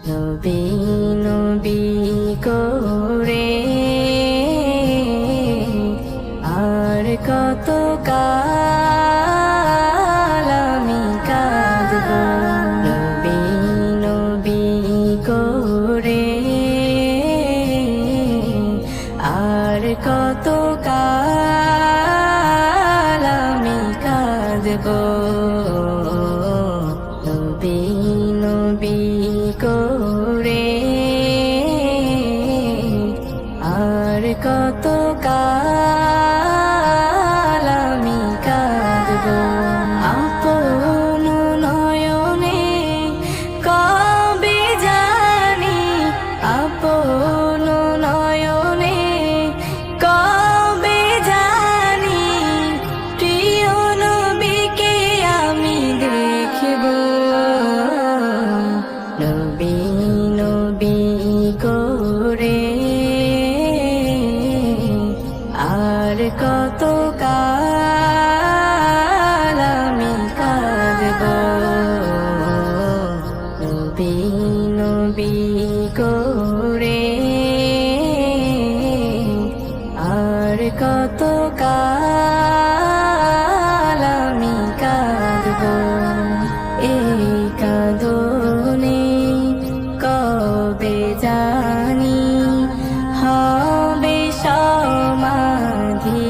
নবী নবী করে আর কত কাল আমি কাঁদব। নবী নবী করে আর কত কাল আমি কাঁদব। নবী নবী করে আর কত কাল আমি কাঁদব। আপন নয়নে কবে জানি, আপন নয়নে কবে জানি প্রিয় নবীকে আমি দেখব। নবী নবী করে আর কত কাল আমি কাঁদব। নবী নবী করে আর কত কাল আমি কাঁদব। এই কাঁদনে কবে জানি হবে সমাধি।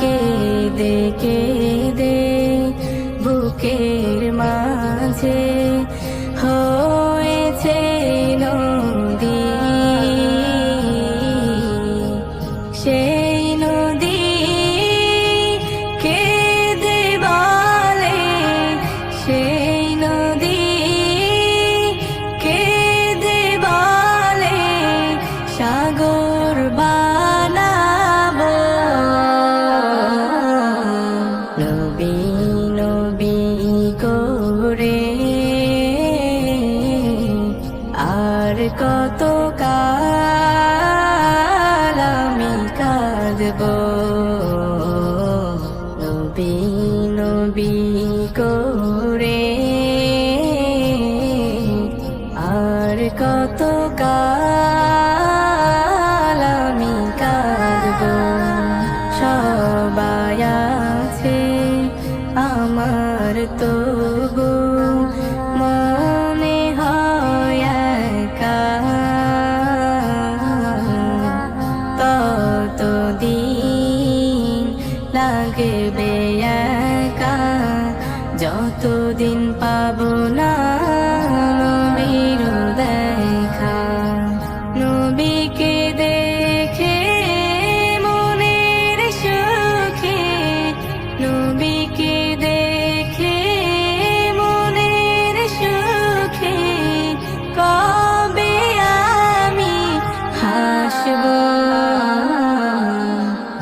কেঁদে কেঁদে বুকের মাঝে হয়েছে নদী। সেই নদী কেঁদে বলে, সেই নদী কেঁদে বলে সাগর বানাবো। নবী নবী করে আর কত কাল আমি কাঁদব। নবী নবী করে আর কত কাল আমি কাঁদব। সবাই আছে আমার তবু মনে হয় একা। ততদিন লাগবে একা যতদিন পাবো না নবীর দেখা। নবীকে দেখে মনের সুখে, নবীকে দেখে মনের সুখে কবে আমি হাসব।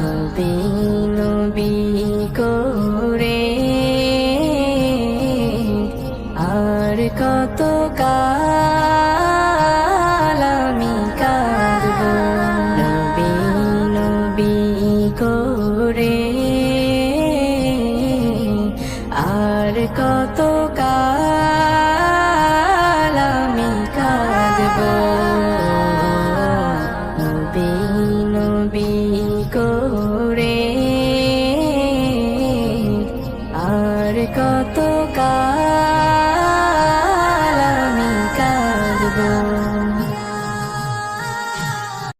নবী নবী করে আর কত